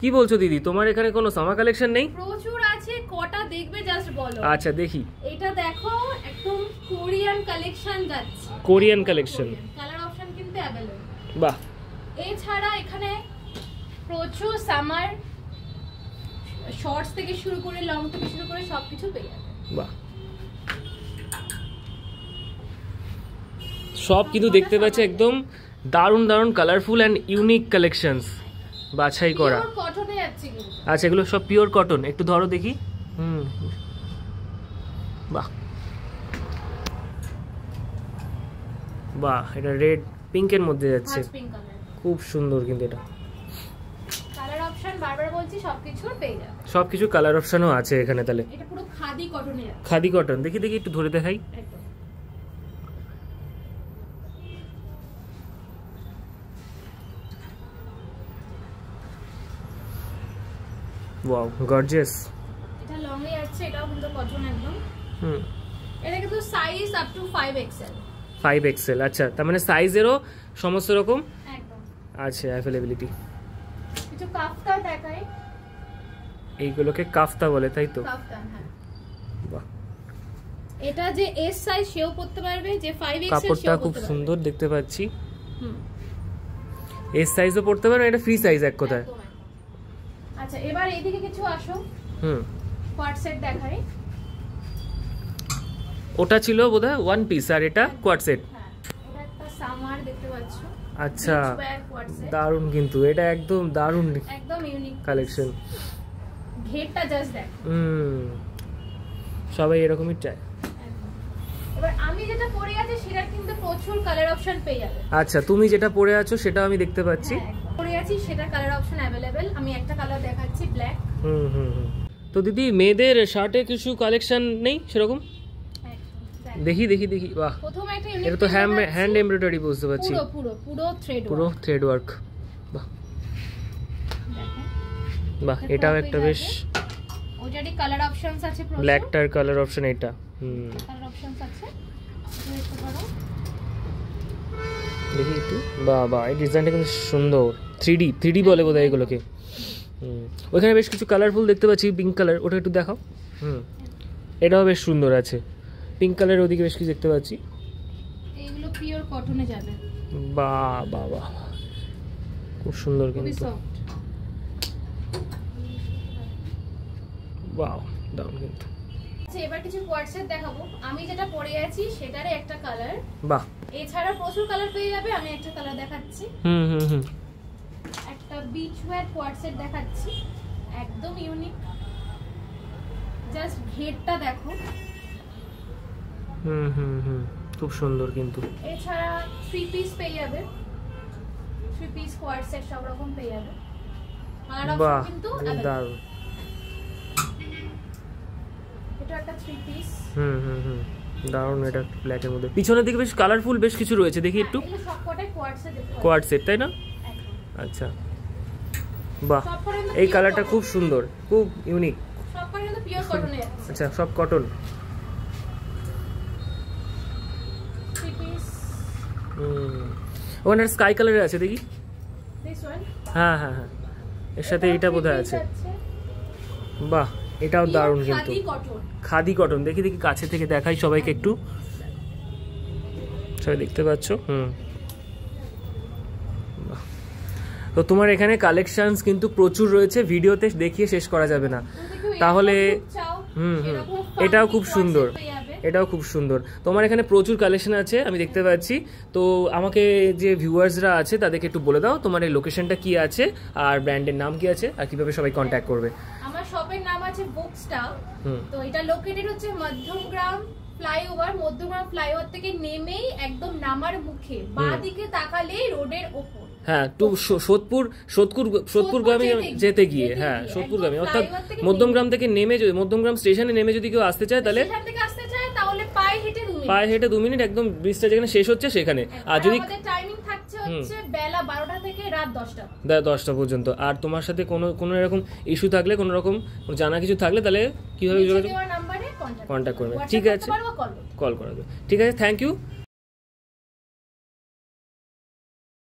কি বলছো দিদি, তোমার এখানে কোনো সামার কালেকশন নেই? প্রচুর আছে, কটা দেখবে জাস্ট বলো। আচ্ছা দেখি। এটা দেখো, একদম কোরিয়ান কালেকশন যাচ্ছে। কোরিয়ান কালেকশন, কালার অপশন কিন্তু अवेलेबल। বাহ। এছাড়া এখানে প্রচুর সামার শর্টস থেকে শুরু করে লং থেকে শুরু করে সবকিছু পেয়ে যাবে। বাহ, সব কিন্তু দেখতে পাচ্ছি একদম দারুণ দারুণ কালারফুল অ্যান্ড ইউনিক কালেকশনস বাছাই করা। পিওর কটনে যাচ্ছে কিন্তু। আচ্ছা, এগুলো সব পিওর কটন, একটু ধরো দেখি। বাহ বাহ, এটা রেড পিঙ্কের মধ্যে যাচ্ছে, খুব সুন্দর কিন্তু এটা। কালার অপশন বারবার বলছি সবকিছুর পেয়ে যাবে। সবকিছু কালার অপশনও আছে এখানে। তাহলে এটা পুরো খাদি কটনে যাচ্ছে। খাদি কটন, দেখি দেখি একটু ধরে দেখাই। একদম ওয়াও, গর্জিয়াস। এটা লং এ আছে, এটাও কিন্তু কটন একদম। এটা কিন্তু size up to 5XL। 5XL, আচ্ছা, তার মানে সাইজেরও সমস্ত রকম একদম আছে অ্যাভেলেবিলিটি। কিছু কাফতা দেখাই, এইগুলোকে কাফতা বলে, তাই তো? কাফতা, হ্যাঁ। বাহ, এটা যে এস সাইজ সেও পড়তে পারবে, যে 5XL কাপড়টা খুব সুন্দর দেখতে পাচ্ছি। এস সাইজও পড়তে পারবে, এটা ফ্রি সাইজ এক কথায়। আচ্ছা, এবার এইদিকে কিছু আসো। কোয়াড সেট দেখাই। ওটা ছিল বোধহয় ওয়ান পিস, আর এটা কোয়াড সেট। হ্যাঁ, এটা একটা সামার দেখতে পাচ্ছো। আচ্ছা, দারুণ কিন্তু, এটা একদম দারুণ, একদম ইউনিক কালেকশন। ঘেরটা জাস্ট দেখ। সবাই এরকমই চায়। এবার আমি যেটা পরে আছি সেটা কিন্তু প্রচুর কালার অপশন পেয়ে যাবে। আচ্ছা, তুমি যেটা পরে আছো সেটা আমি দেখতে পাচ্ছি। পরে আছি সেটা কালার অপশন अवेलेबल। আমি একটা কালার দেখাচ্ছি, ব্ল্যাক। তো দিদি, মেয়েদের শার্টে কিছু কালেকশন নেই সেরকম? দেখি দেখি দেখি। বাহ, প্রথমে একটা ইউনিক, এটা তো হ্যান্ড এমব্রয়ডারি বুঝতে পারছি, পুরো থ্রেড ওয়ার্ক। বাহ বাহ, এটাও একটা বেশ, ওটারই কালার অপশনস আছে, ব্ল্যাকটার কালার অপশন এটা। কালার অপশনস আছে, দেখতে পারো। দেখি একটু। বাহ বাহ, এই ডিজাইনটা কিন্তু সুন্দর, 3D বলে বোধহয় এগুলোকে। ওখানে বেশ কিছু কালারফুল দেখতে পাচ্ছি, পিঙ্ক কালার, ওটা একটু দেখাও। এটাও বেশ সুন্দর আছে, পিঙ্ক কালার। ওদিকে বেশ কিছু দেখতে পাচ্ছি, এইগুলো পিওর কটনে যাবে। বাহ বাহ বাহ, খুব সুন্দর কিন্তু। ওয়াও, দারুণ কিন্তু। আচ্ছা, এবার কিছু কোয়াড সেট দেখাবো। আমি যেটা পরে আছি সেটারই একটা কালার। বাহ, এছাড়া প্রচুর কালার পেয়ে যাবে। আমি একটা কালার দেখাচ্ছি। একটা বিচ ওয়্যার কোয়াড সেট দেখাচ্ছি, একদম ইউনিক। জাস্ট ঘেরটা দেখো। খুব সুন্দর কিন্তু। এছাড়া 3 পিস পেয়ে যাবে, 3 পিস কোয়াড সেট সব রকম পেয়ে যাবে। বাহ, দারুণ। এটা একটা 3 পিস। দারুণ, এটা ব্ল্যাকের মধ্যে। পিছনের দিকে বেশ কালারফুল বেশ কিছু রয়েছে, দেখি একটু। এগুলো সবকটাই কোয়াড সেট, তাই না? আচ্ছা, বাহ, এই কালারটা খুব সুন্দর, খুব ইউনিক। সবকটা কিন্তু পিওর কটনে আছে। আচ্ছা, সব কটন। 3 পিস। ওখানে স্কাই কালারের আছে, দেখি। This one. হ্যাঁ হ্যাঁ হ্যাঁ, এর সাথে এটা বোধহয় আছে। বাহ, এটাও দারুণ কিন্তু, খাদি কটন। দেখি দেখি কাছে থেকে দেখাই সবাইকে একটু, সবাই দেখতে পাচ্ছ। তো তোমার এখানে কালেকশনস কিন্তু প্রচুর রয়েছে, ভিডিওতে দেখিয়ে শেষ করা যাবে না। তাহলে এটাও খুব সুন্দর, এটাও খুব সুন্দর। তোমার এখানে প্রচুর কালেকশন আছে আমি দেখতে পাচ্ছি। তো আমাকে যে ভিউয়ার্সরা আছে তাদেরকে একটু বলে দাও তোমার এই লোকেশনটা কি আছে, আর ব্র্যান্ডের নাম কি আছে, আর কিভাবে সবাই কন্ট্যাক্ট করবে। আমার শপের নাম আছে বুকস্টার। তো এটা লোকেটেড হচ্ছে মধ্যমগ্রাম ফ্লাইওভার। মধ্যমগ্রাম ফ্লাইওভার থেকে নেমেই একদম নামার মুখে বাঁ দিকে তাকালেই রোডের ওপর। হ্যাঁ, টু সোদপুর গ্রামে যেতে গিয়ে, হ্যাঁ সোদপুরগামী, অর্থাৎ মধ্যমগ্রাম থেকে নেমে, যদি মধ্যমগ্রাম স্টেশনে নেমে যদি কেউ আসতে চায় তাহলে পায়ে হেঁটে 2 মিনিট একদম ব্রিজটা যেখানে শেষ হচ্ছে সেখানে। আর যদি টাইমিং থাকছে হচ্ছে বেলা 12টা থেকে রাত 10টা পর্যন্ত। আর তোমার সাথে কোনো এরকম ইস্যু থাকলে, কোনো রকম জানা কিছু থাকলে, তাহলে কিভাবে যোগাযোগ, কন্ট্যাক্ট করবে। ঠিক আছে, কল করা যাবে। ঠিক আছে, থ্যাংক ইউ।